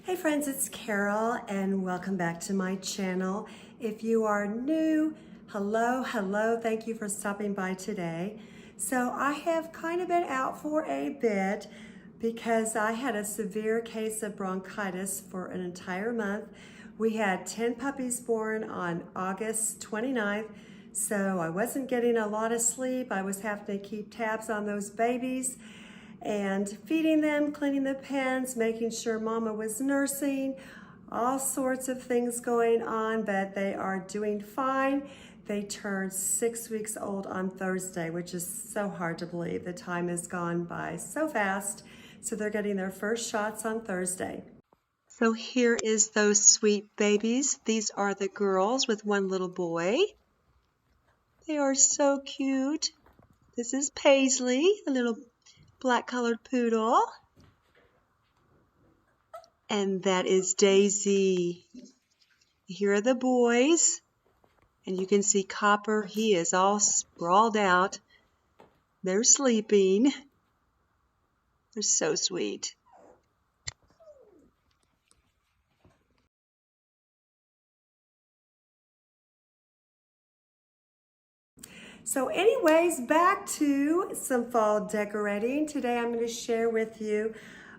Hey friends, it's Carol and welcome back to my channel. If you are new, hello, thank you for stopping by today. So I have kind of been out for a bit because I had a severe case of bronchitis for an entire month. We had 10 puppies born on August 29th, so I wasn't getting a lot of sleep. I was having to keep tabs on those babies and feeding them, cleaning the pens, making sure mama was nursing, all sorts of things going on, but they are doing fine. They turned 6 weeks old on Thursday, which is so hard to believe. The time has gone by so fast. So they're getting their first shots on Thursday. So here is those sweet babies. These are the girls with one little boy. They are so cute. This is Paisley, a little black-colored poodle. And that is Daisy. Here are the boys. And you can see Copper, he is all sprawled out. They're sleeping. They're so sweet. So anyways, back to some fall decorating. Today I'm going to share with you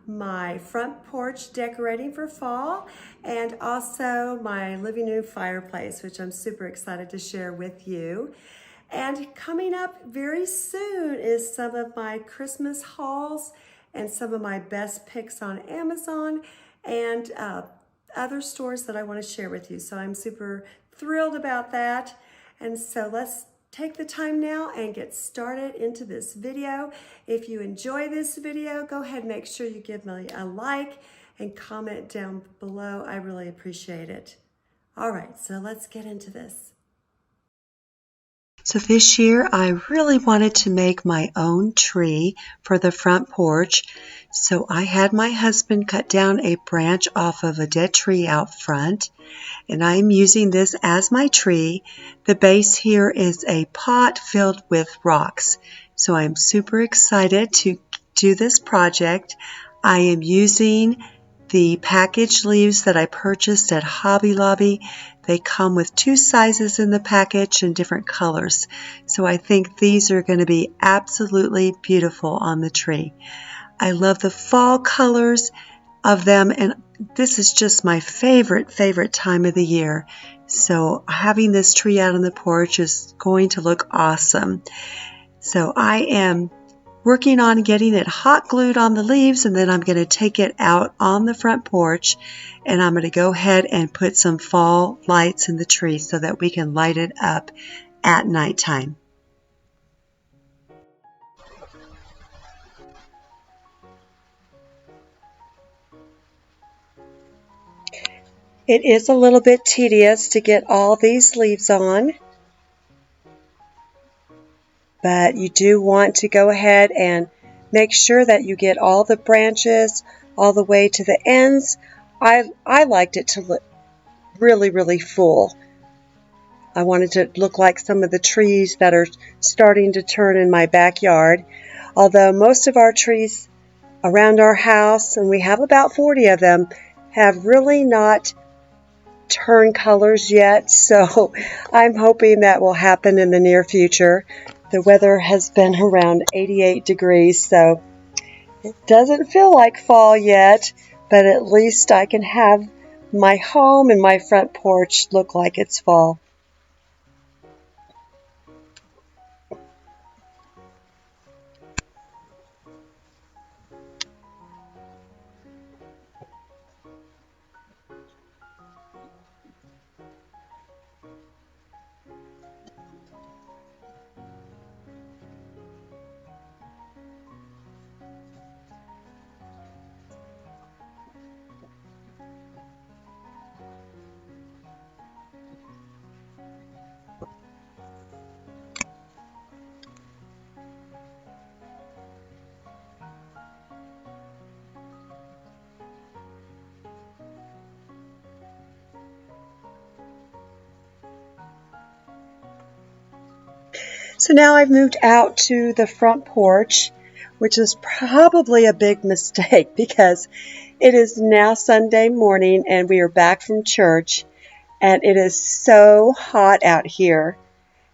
my front porch decorating for fall and also my living room fireplace, which I'm super excited to share with you. And coming up very soon is some of my Christmas hauls and some of my best picks on Amazon and other stores that I want to share with you. So I'm super thrilled about that. And so let's take the time now and get started into this video. If you enjoy this video, go ahead and make sure you give me a like and comment down below. I really appreciate it. All right, so let's get into this. So this year I really wanted to make my own tree for the front porch. So I had my husband cut down a branch off of a dead tree out front, and I'm using this as my tree. The base here is a pot filled with rocks. So I'm super excited to do this project. I am using the package leaves that I purchased at Hobby Lobby. They come with 2 sizes in the package and different colors. So I think these are going to be absolutely beautiful on the tree. I love the fall colors of them, and this is just my favorite time of the year. So having this tree out on the porch is going to look awesome. So I am working on getting it hot glued on the leaves, and then I'm going to take it out on the front porch and I'm going to go ahead and put some fall lights in the tree so that we can light it up at nighttime. It is a little bit tedious to get all these leaves on, but you do want to go ahead and make sure that you get all the branches all the way to the ends. I liked it to look really full. I wanted to look like some of the trees that are starting to turn in my backyard. Although most of our trees around our house, and we have about 40 of them, have really not turned colors yet. So I'm hoping that will happen in the near future. The weather has been around 88 degrees, so it doesn't feel like fall yet, but at least I can have my home and my front porch look like it's fall. So now I've moved out to the front porch, which is probably a big mistake because It is now Sunday morning and we are back from church, and it is so hot out here.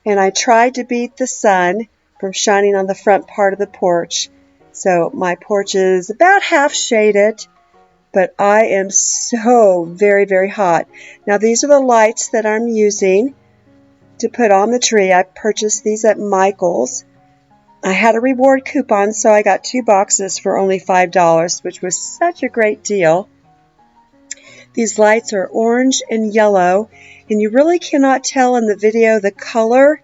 And I tried to beat the sun from shining on the front part of the porch. So my porch is about half shaded, but I am so very, very hot. Now these are the lights that I'm using to put on the tree. I purchased these at Michael's. I had a reward coupon, so I got 2 boxes for only $5, which was such a great deal. These lights are orange and yellow, and you really cannot tell in the video the color,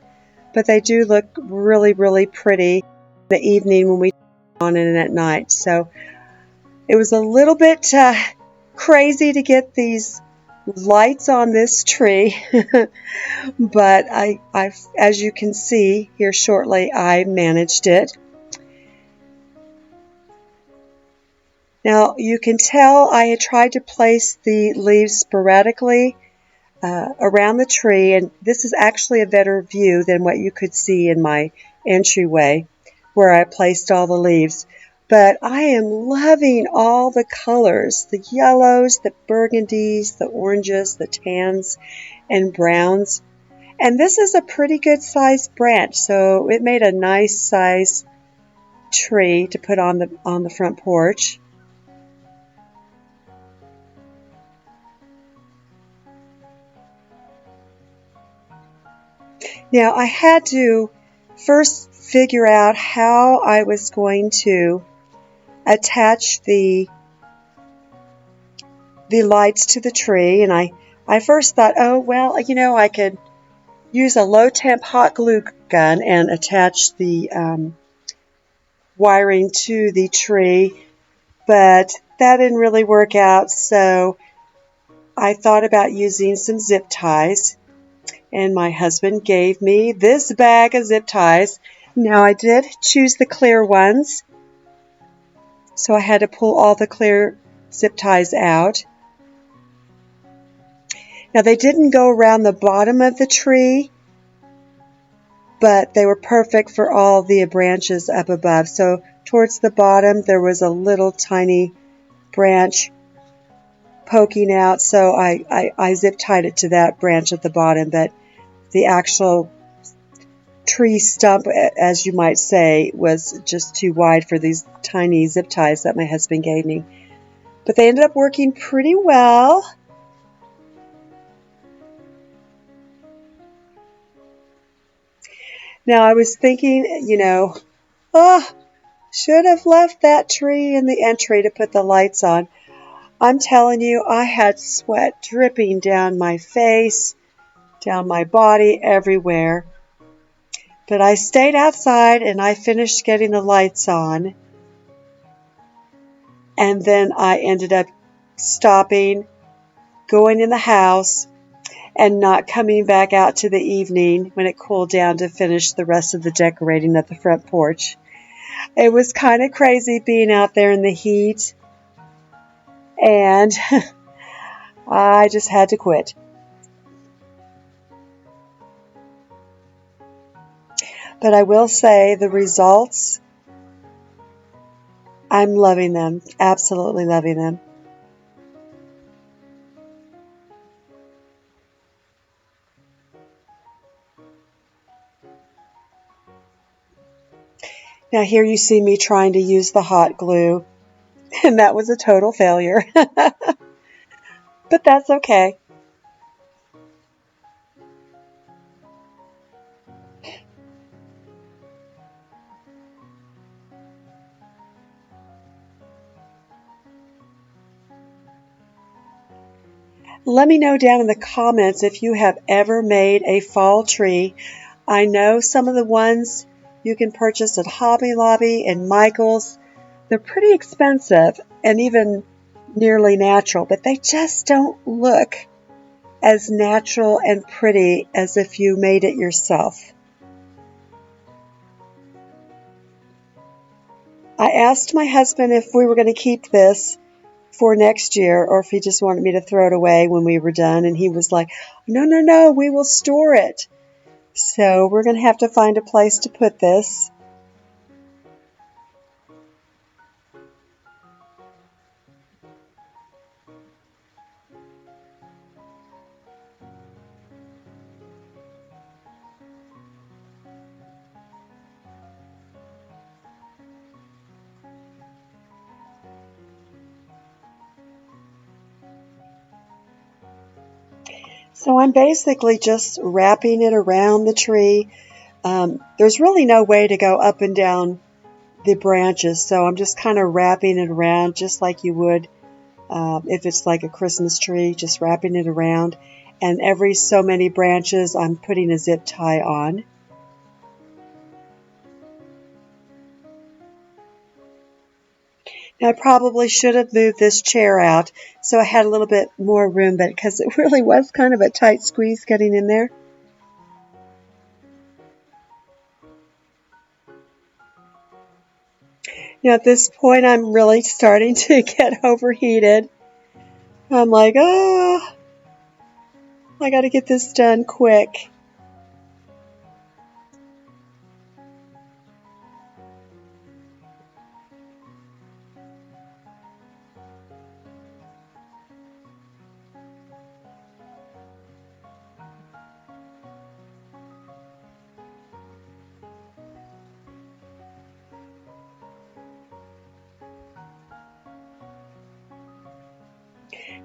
but they do look really, really pretty in the evening when we turn on and at night. So it was a little bit crazy to get these lights on this tree, but as you can see here shortly, I managed it. Now you can tell I had tried to place the leaves sporadically around the tree, and this is actually a better view than what you could see in my entryway where I placed all the leaves. But I am loving all the colors, the yellows, the burgundies, the oranges, the tans, and browns. And this is a pretty good sized branch, so it made a nice size tree to put on the front porch. Now I had to first figure out how I was going to attach the lights to the tree, and I first thought, oh well, I could use a low temp hot glue gun and attach the wiring to the tree, but that didn't really work out, so I thought about using some zip ties, and my husband gave me this bag of zip ties. Now I did choose the clear ones, so I had to pull all the clear zip ties out. Now they didn't go around the bottom of the tree, but they were perfect for all the branches up above. So towards the bottom there was a little tiny branch poking out, so I zip tied it to that branch at the bottom, but the actual tree stump, as you might say, was just too wide for these tiny zip ties that my husband gave me. But they ended up working pretty well. Now I was thinking, should have left that tree in the entry to put the lights on. I'm telling you, I had sweat dripping down my face, down my body, everywhere. But I stayed outside and I finished getting the lights on. And then I ended up stopping, going in the house, and not coming back out to the evening when it cooled down to finish the rest of the decorating at the front porch. It was kind of crazy being out there in the heat, and I just had to quit. But I will say the results, I'm loving them, absolutely loving them. Now here you see me trying to use the hot glue, and that was a total failure. But that's okay. Let me know down in the comments if you have ever made a fall tree. I know some of the ones you can purchase at Hobby Lobby and Michael's. They're pretty expensive and even nearly natural, but they just don't look as natural and pretty as if you made it yourself. I asked my husband if we were going to keep this for next year or if he just wanted me to throw it away when we were done, and he was like, no, we will store it. So we're going to have to find a place to put this. So I'm basically just wrapping it around the tree. There's really no way to go up and down the branches, so I'm just kind of wrapping it around just like you would if it's like a Christmas tree, just wrapping it around. And every so many branches I'm putting a zip tie on. Now, I probably should have moved this chair out so I had a little bit more room, but because it really was kind of a tight squeeze getting in there. Now at this point I'm really starting to get overheated. I'm like, oh, I got to get this done quick.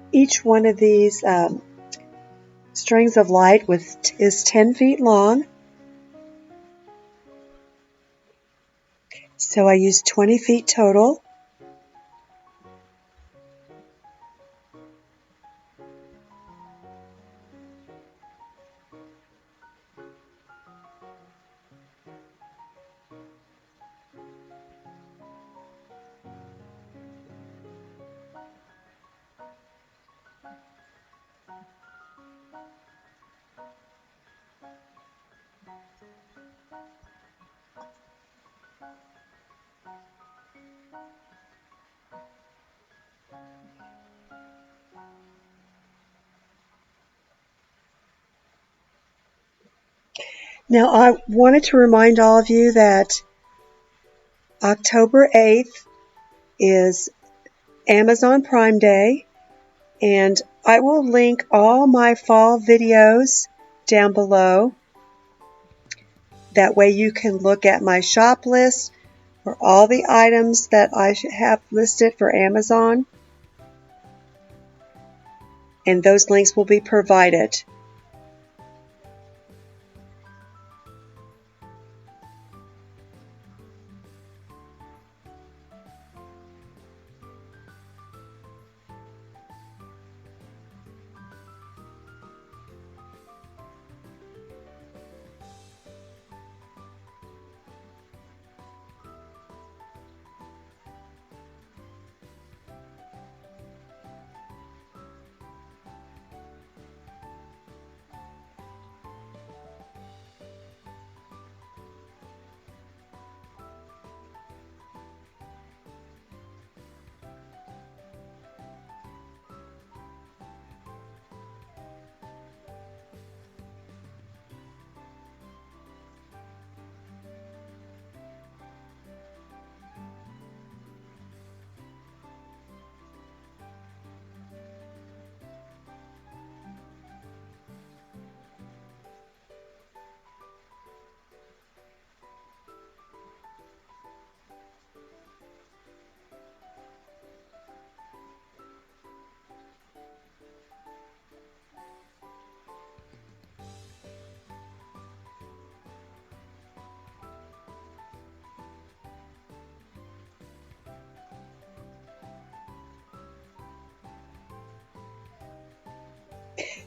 Each one of these strings of light is 10 feet long. So I used 20 feet total. Now I wanted to remind all of you that October 8th is Amazon Prime Day, and I will link all my fall videos down below. That way you can look at my shop list for all the items that I have listed for Amazon, and those links will be provided.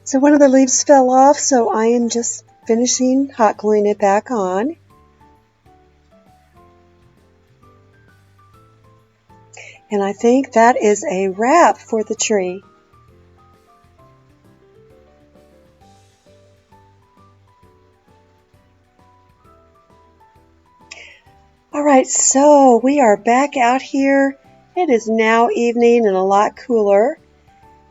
So one of the leaves fell off, so I am just finishing hot gluing it back on. And I think that is a wrap for the tree. Alright, so we are back out here. It is now evening and a lot cooler.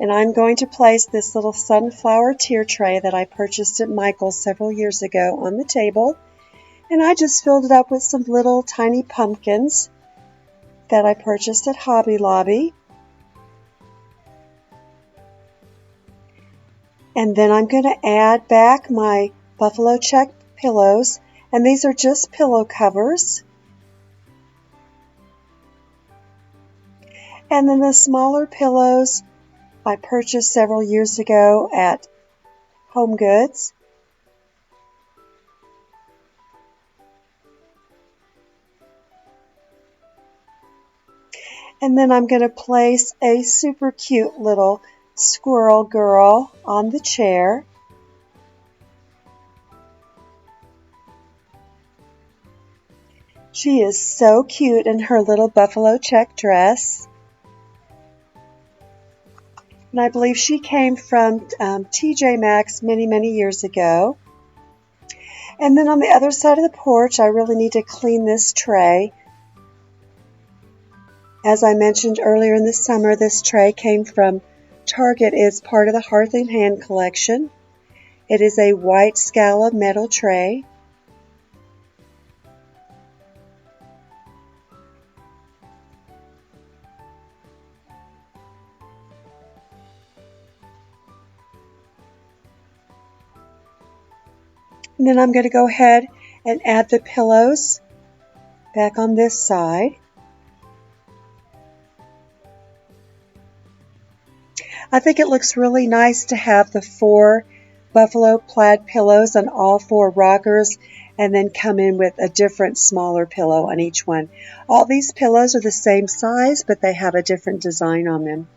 And I'm going to place this little sunflower tier tray that I purchased at Michael's several years ago on the table. And I just filled it up with some little tiny pumpkins that I purchased at Hobby Lobby. And then I'm going to add back my buffalo check pillows. And these are just pillow covers. And then the smaller pillows I purchased several years ago at Home Goods. And then I'm going to place a super cute little squirrel girl on the chair. She is so cute in her little buffalo check dress. And I believe she came from TJ Maxx many, many years ago. And then on the other side of the porch, I really need to clean this tray. As I mentioned earlier in the summer, this tray came from Target. It's part of the Hearth and Hand collection. It is a white scallop metal tray. And then I'm going to go ahead and add the pillows back on this side. I think it looks really nice to have the 4 buffalo plaid pillows on all 4 rockers and then come in with a different smaller pillow on each one. All these pillows are the same size, but they have a different design on them.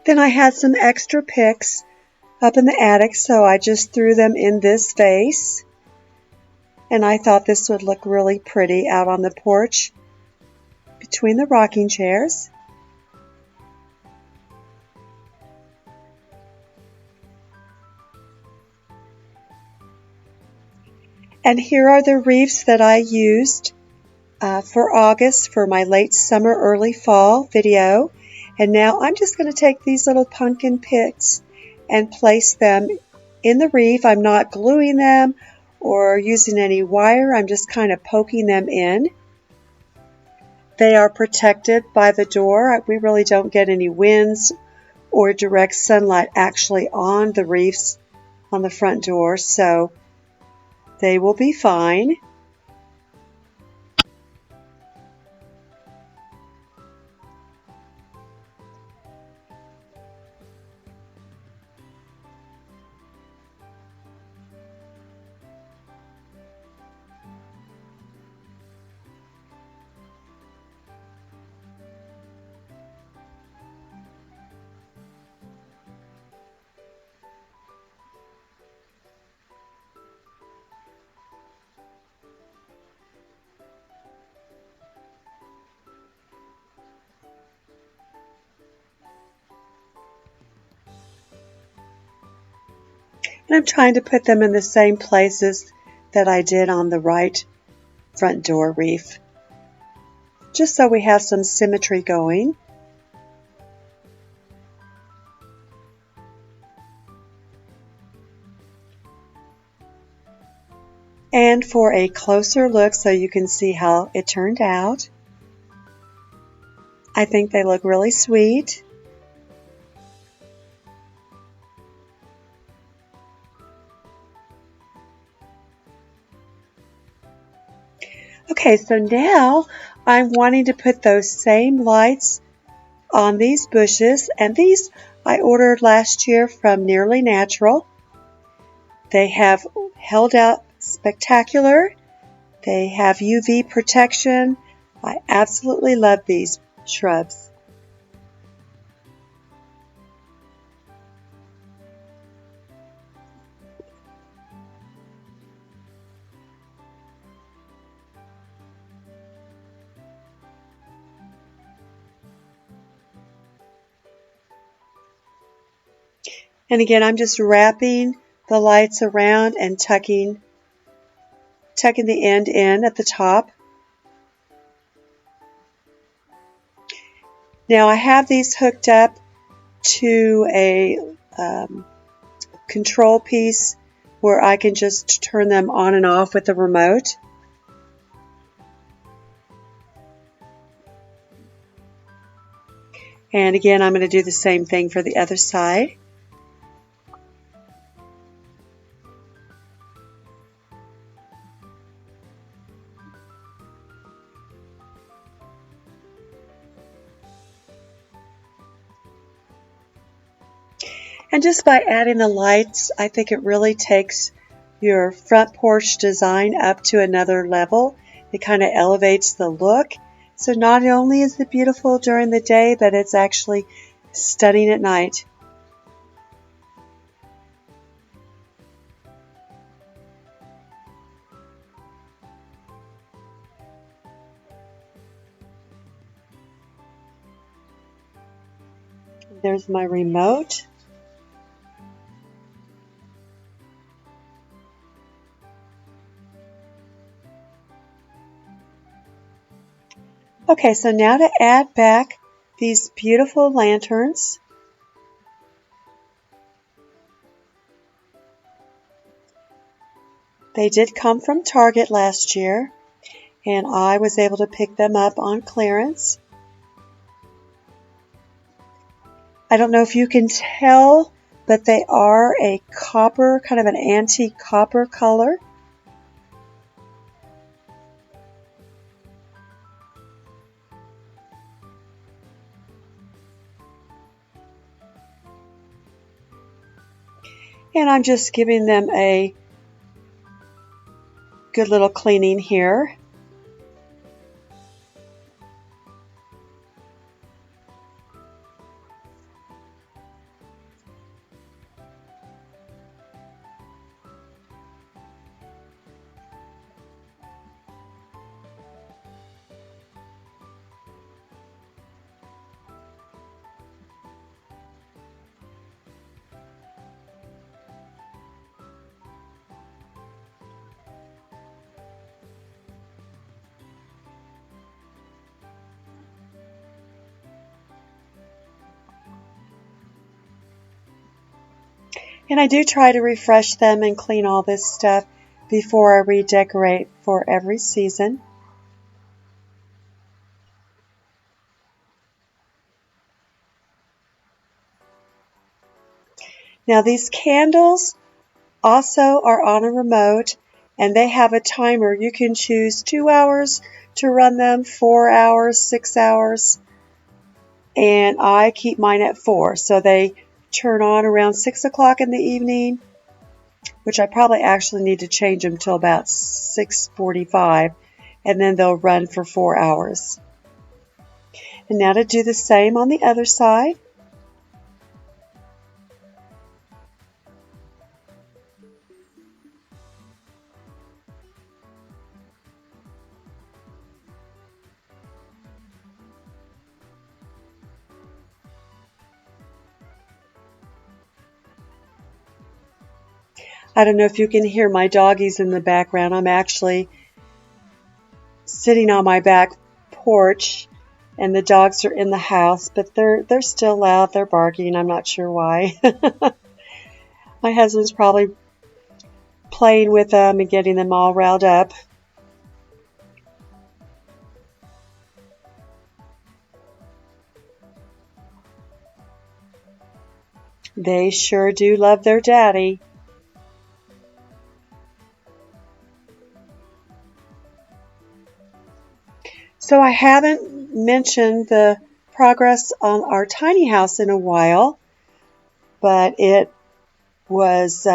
Then I had some extra picks up in the attic, so I just threw them in this vase. And I thought this would look really pretty out on the porch between the rocking chairs. And here are the wreaths that I used for August for my late summer, early fall video. And now I'm just going to take these little pumpkin picks and place them in the wreath. I'm not gluing them or using any wire. I'm just kind of poking them in. They are protected by the door. We really don't get any winds or direct sunlight actually on the wreaths on the front door, so they will be fine. And I'm trying to put them in the same places that I did on the right front door wreath, just so we have some symmetry going. And for a closer look so you can see how it turned out, I think they look really sweet. Okay, so now I'm wanting to put those same lights on these bushes, and these I ordered last year from Nearly Natural. They have held out spectacular. They have UV protection. I absolutely love these shrubs. And again, I'm just wrapping the lights around and tucking the end in at the top. Now I have these hooked up to a control piece where I can just turn them on and off with the remote. And again, I'm going to do the same thing for the other side. And just by adding the lights, I think it really takes your front porch design up to another level. It kind of elevates the look. So not only is it beautiful during the day, but it's actually stunning at night. There's my remote. Okay, so now to add back these beautiful lanterns. They did come from Target last year, and I was able to pick them up on clearance. I don't know if you can tell, but they are a copper, kind of an antique copper color. And I'm just giving them a good little cleaning here. And I do try to refresh them and clean all this stuff before I redecorate for every season. Now these candles also are on a remote, and they have a timer. You can choose 2 hours to run them, 4 hours, 6 hours, and I keep mine at 4. So they turn on around 6 o'clock in the evening, which I probably actually need to change them till about 6:45, and then they'll run for 4 hours. And now to do the same on the other side. I don't know if you can hear my doggies in the background. I'm actually sitting on my back porch, and the dogs are in the house, but they're still loud. They're barking. I'm not sure why. My husband's probably playing with them and getting them all riled up. They sure do love their daddy. So I haven't mentioned the progress on our tiny house in a while, but it was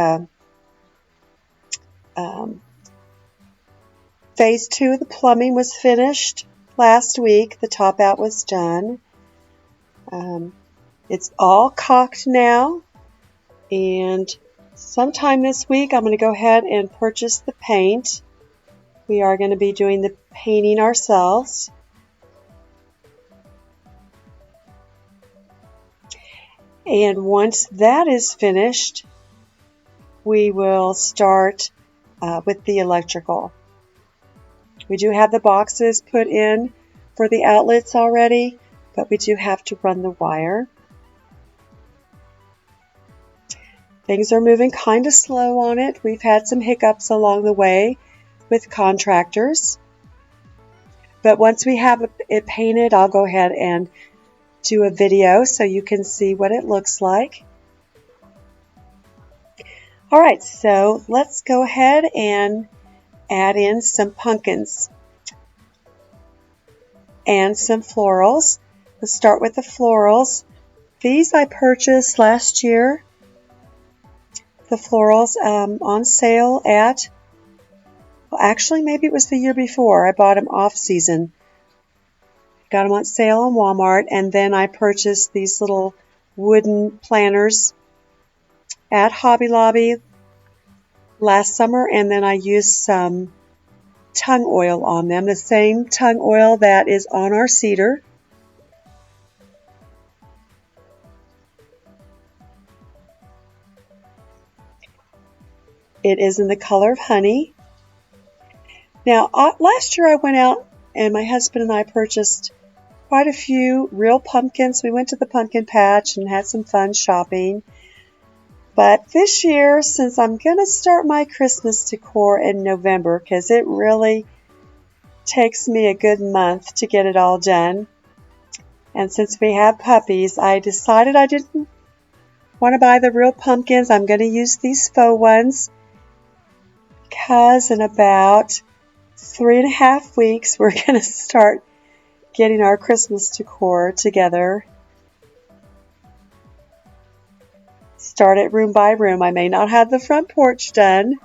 phase 2 of the plumbing was finished last week. The top out was done. It's all caulked now, and sometime this week I'm going to go ahead and purchase the paint. We are going to be doing the painting ourselves. And once that is finished, we will start with the electrical. We do have the boxes put in for the outlets already, but we do have to run the wire. Things are moving kind of slow on it. We've had some hiccups along the way with contractors. But once we have it painted, I'll go ahead and do a video so you can see what it looks like. Alright, so let's go ahead and add in some pumpkins and some florals. Let's start with the florals. These I purchased last year the florals on sale at, well, actually maybe it was the year before. I bought them off season. Got them on sale on Walmart, and then I purchased these little wooden planters at Hobby Lobby last summer, and then I used some tung oil on them, the same tung oil that is on our cedar. It is in the color of honey. Now, last year I went out and my husband and I purchased quite a few real pumpkins. We went to the pumpkin patch and had some fun shopping. But this year, since I'm going to start my Christmas decor in November, because it really takes me a good month to get it all done, and since we have puppies, I decided I didn't want to buy the real pumpkins. I'm going to use these faux ones, because in about 3.5 weeks, we're going to start getting our Christmas decor together. Start it room by room. I may not have the front porch done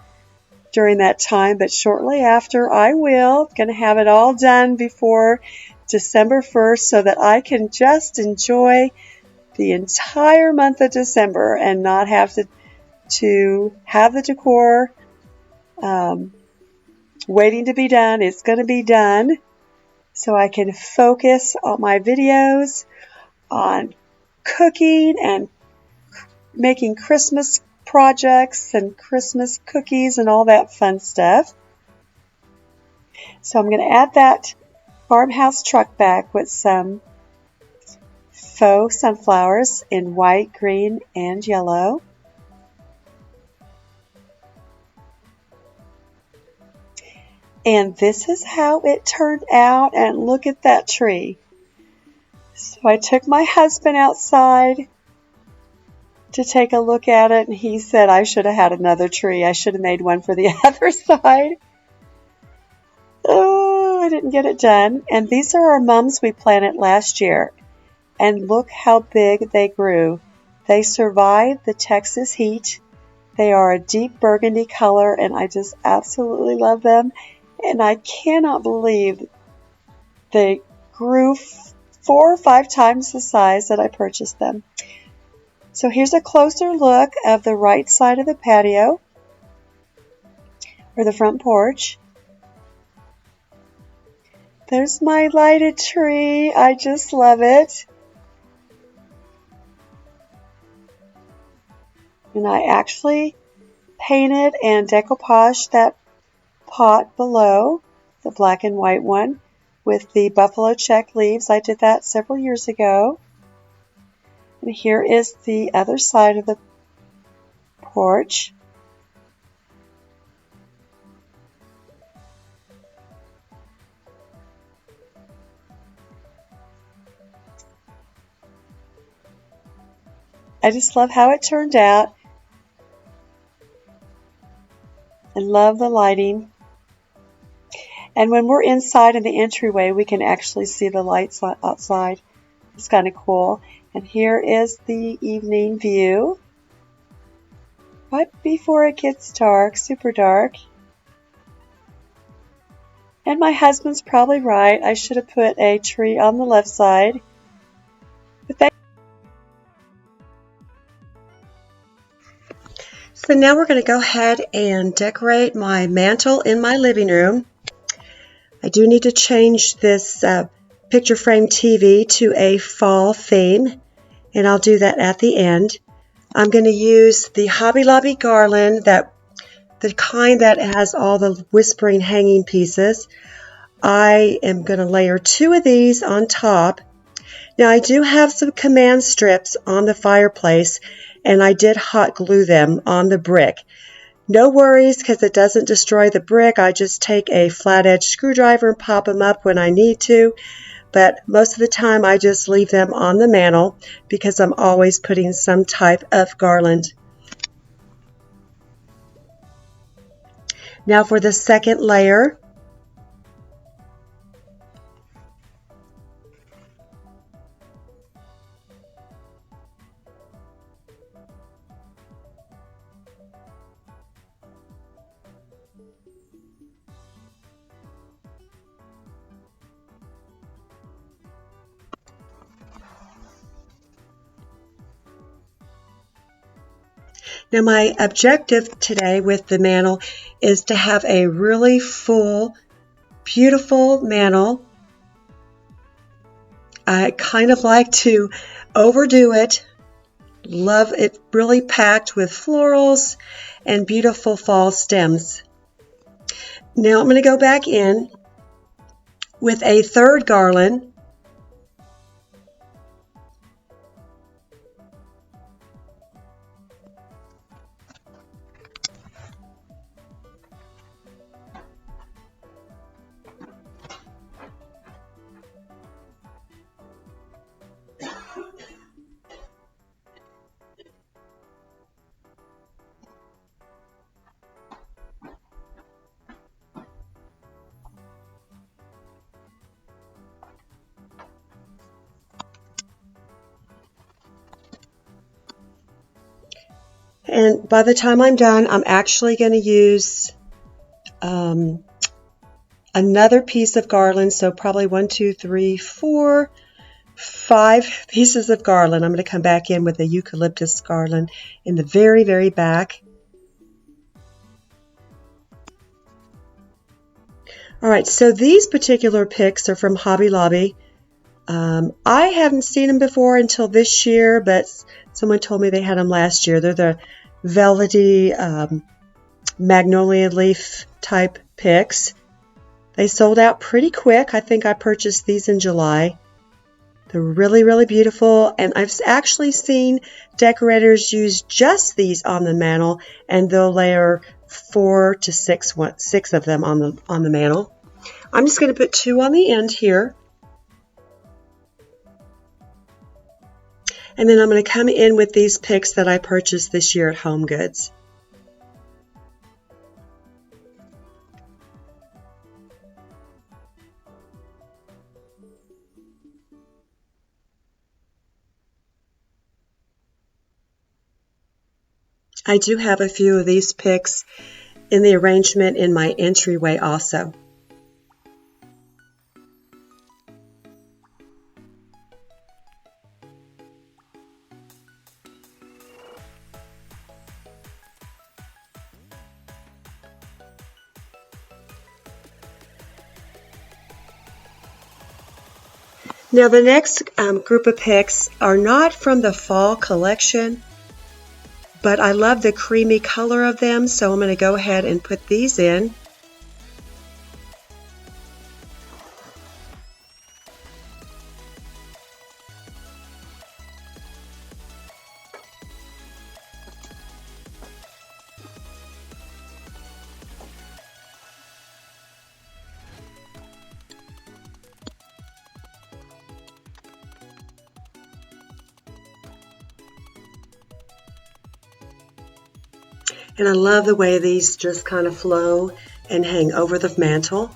during that time, but shortly after I will. Going to have it all done before December 1st so that I can just enjoy the entire month of December and not have to have the decor waiting to be done. It's going to be done so I can focus on my videos on cooking and making Christmas projects and Christmas cookies and all that fun stuff. So I'm going to add that farmhouse truck back with some faux sunflowers in white, green, and yellow. And this is how it turned out, and look at that tree. So I took my husband outside to take a look at it, and he said I should have had another tree. I should have made one for the other side. Oh, I didn't get it done. And these are our mums we planted last year. And look how big they grew. They survived the Texas heat. They are a deep burgundy color, and I just absolutely love them. And I cannot believe they grew 4 or 5 times the size that I purchased them. So here's a closer look of the right side of the patio, or the front porch. There's my lighted tree. I just love it. And I actually painted and decoupaged that pot below, the black and white one, with the buffalo check leaves. I did that several years ago. And here is the other side of the porch. I just love how it turned out. I love the lighting. And when we're inside in the entryway, we can actually see the lights outside. It's kind of cool. And here is the evening view. Right before it gets dark, super dark. And my husband's probably right. I should have put a tree on the left side. So now we're going to go ahead and decorate my mantle in my living room. I do need to change this picture frame TV to a fall theme, and I'll do that at the end. I'm going to use the Hobby Lobby garland, the kind that has all the whispering hanging pieces. I am going to layer 2 of these on top. Now I do have some command strips on the fireplace, and I did hot glue them on the brick. No worries, because it doesn't destroy the brick. I just take a flat edge screwdriver and pop them up when I need to. But most of the time I just leave them on the mantle because I'm always putting some type of garland. Now for the second layer. Now my objective today with the mantel is to have a really full, beautiful mantel. I kind of like to overdo it. Love it really packed with florals and beautiful fall stems. Now I'm going to go back in with a third garland. And by the time I'm done, I'm actually going to use another piece of garland. So probably 1, 2, 3, 4, 5 pieces of garland. I'm going to come back in with a eucalyptus garland in the very, very back. All right, so these particular picks are from Hobby Lobby. I hadn't seen them before until this year, but someone told me they had them last year. They're the velvety magnolia leaf type picks. They sold out pretty quick. I think I purchased these in July. They're really, really beautiful, and I've actually seen decorators use just these on the mantel, and they'll layer 4 to 6 of them on the mantel. I'm just going to put 2 on the end here. And then I'm going to come in with these picks that I purchased this year at Home Goods. I do have a few of these picks in the arrangement in my entryway also. Now the next group of picks are not from the fall collection, but I love the creamy color of them, so I'm going to go ahead and put these in. And I love the way these just kind of flow and hang over the mantel.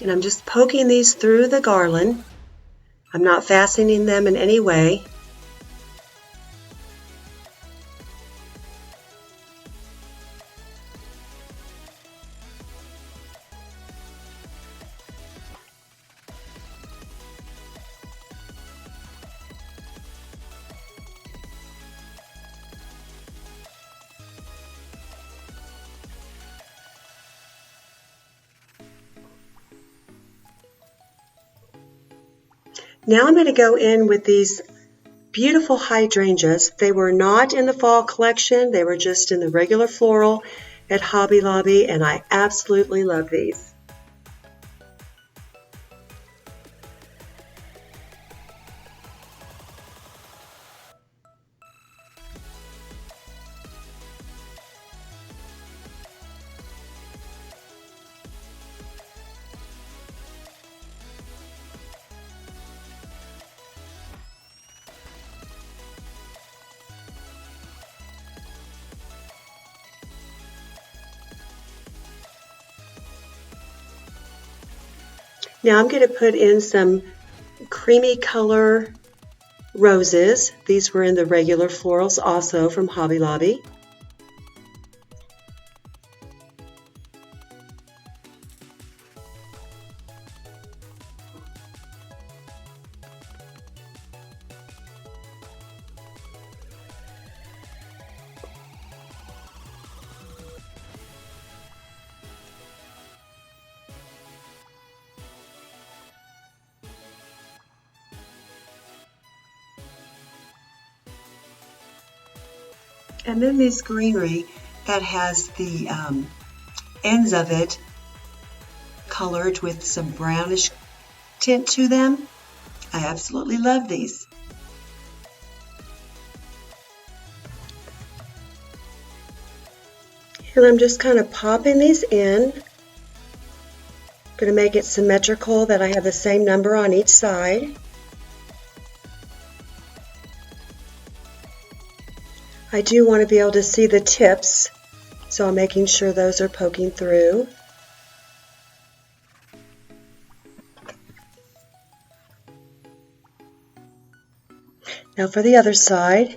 And I'm just poking these through the garland. I'm not fastening them in any way. Now I'm going to go in with these beautiful hydrangeas. They were not in the fall collection. They were just in the regular floral at Hobby Lobby, and I absolutely love these. Now I'm going to put in some creamy color roses. These were in the regular florals also from Hobby Lobby. And then this greenery that has the ends of it colored with some brownish tint to them. I absolutely love these. And I'm just kind of popping these in. I'm going to make it symmetrical that I have the same number on each side. I do want to be able to see the tips, so I'm making sure those are poking through. Now for the other side.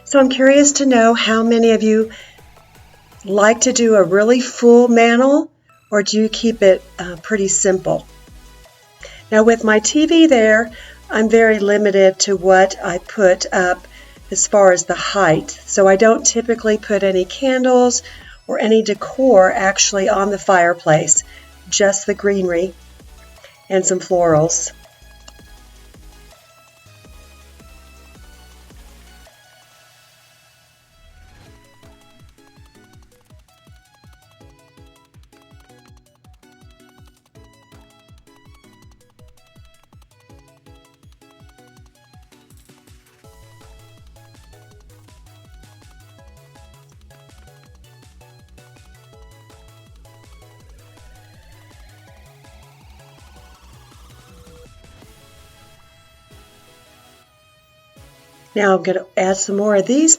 So I'm curious to know how many of you like to do a really full mantel, or do you keep it pretty simple? Now with my TV there, I'm very limited to what I put up as far as the height. So I don't typically put any candles or any decor actually on the fireplace, just the greenery and some florals. Now I'm going to add some more of these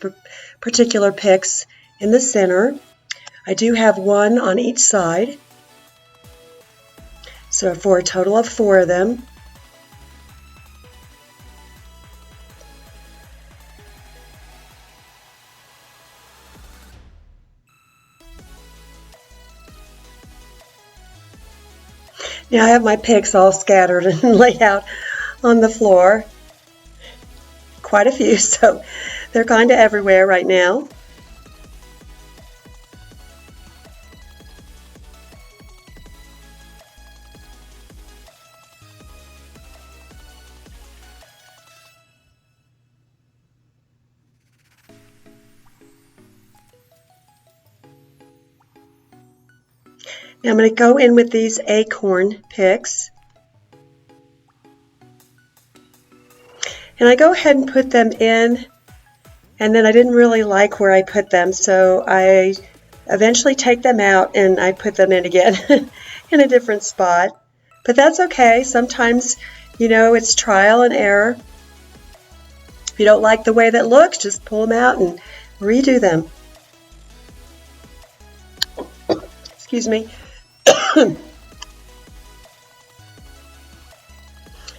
particular picks in the center. I do have one on each side, so for a total of 4 of them. Now I have my picks all scattered and laid out on the floor. Quite a few, so they're kind of everywhere right now. Now I'm going to go in with these acorn picks. And I go ahead and put them in, and then I didn't really like where I put them, so I eventually take them out and I put them in again in a different spot. But that's okay. Sometimes, it's trial and error. If you don't like the way that looks, just pull them out and redo them. Excuse me.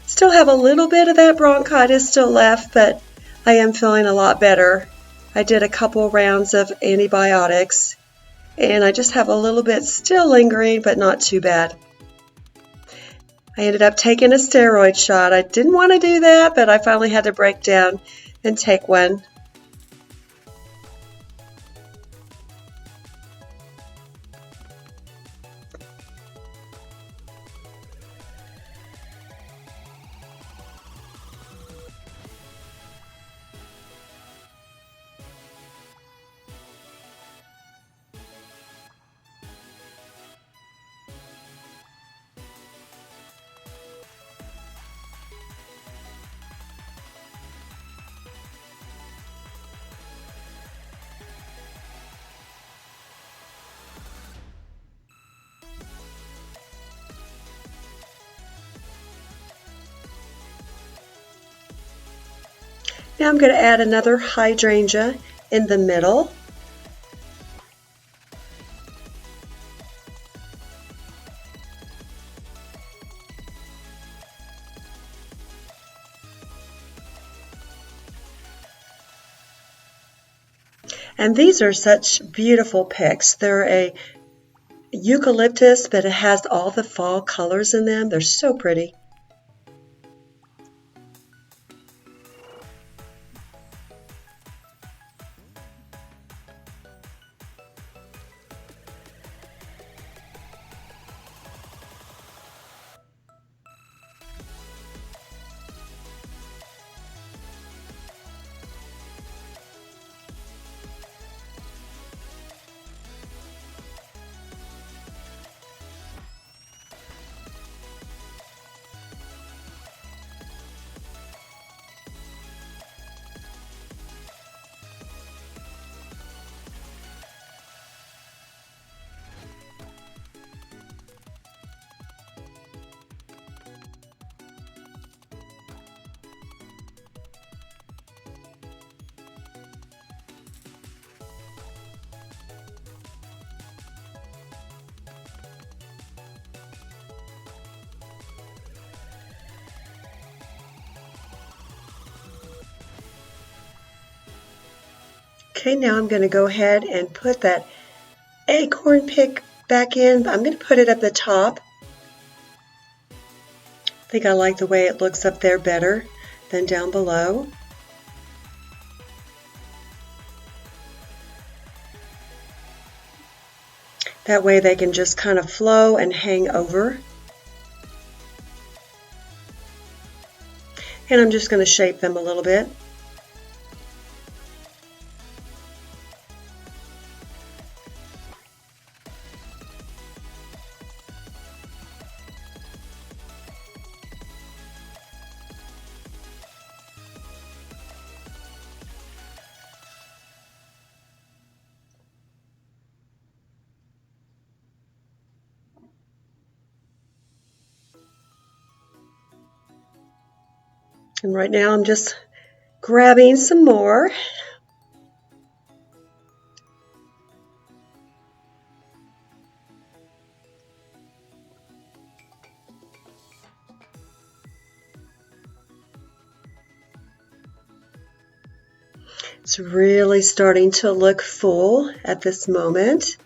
Still have a little bit of that bronchitis still left, but I am feeling a lot better. I did a couple rounds of antibiotics, and I just have a little bit still lingering, but not too bad. I ended up taking a steroid shot. I didn't want to do that, but I finally had to break down and take one. Now I'm going to add another hydrangea in the middle. And these are such beautiful picks. They're a eucalyptus, but it has all the fall colors in them. They're so pretty. Okay, now I'm going to go ahead and put that acorn pick back in. I'm going to put it at the top. I think I like the way it looks up there better than down below. That way they can just kind of flow and hang over. And I'm just going to shape them a little bit. And right now I'm just grabbing some more. It's really starting to look full at this moment.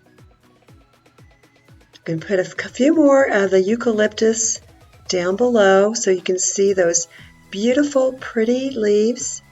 I'm going to put a few more of the eucalyptus down below so you can see those beautiful, pretty leaves.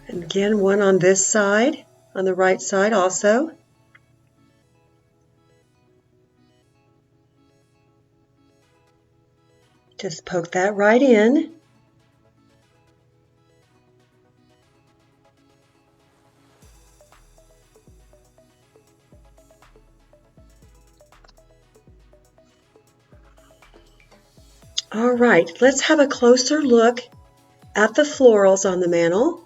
And again, one on this side, on the right side also. Just poke that right in. All right, let's have a closer look at the florals on the mantel.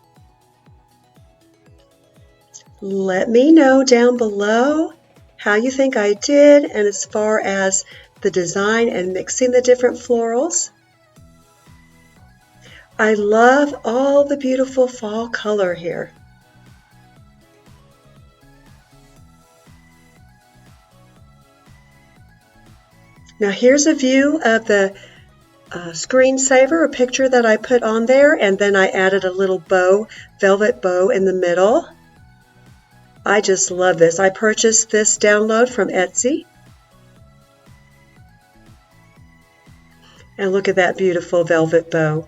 Let me know down below how you think I did, and as far as the design and mixing the different florals. I love all the beautiful fall color here. Now here's a view of the screensaver, a picture that I put on there, and then I added a little bow, velvet bow in the middle. I just love this. I purchased this download from Etsy. And look at that beautiful velvet bow.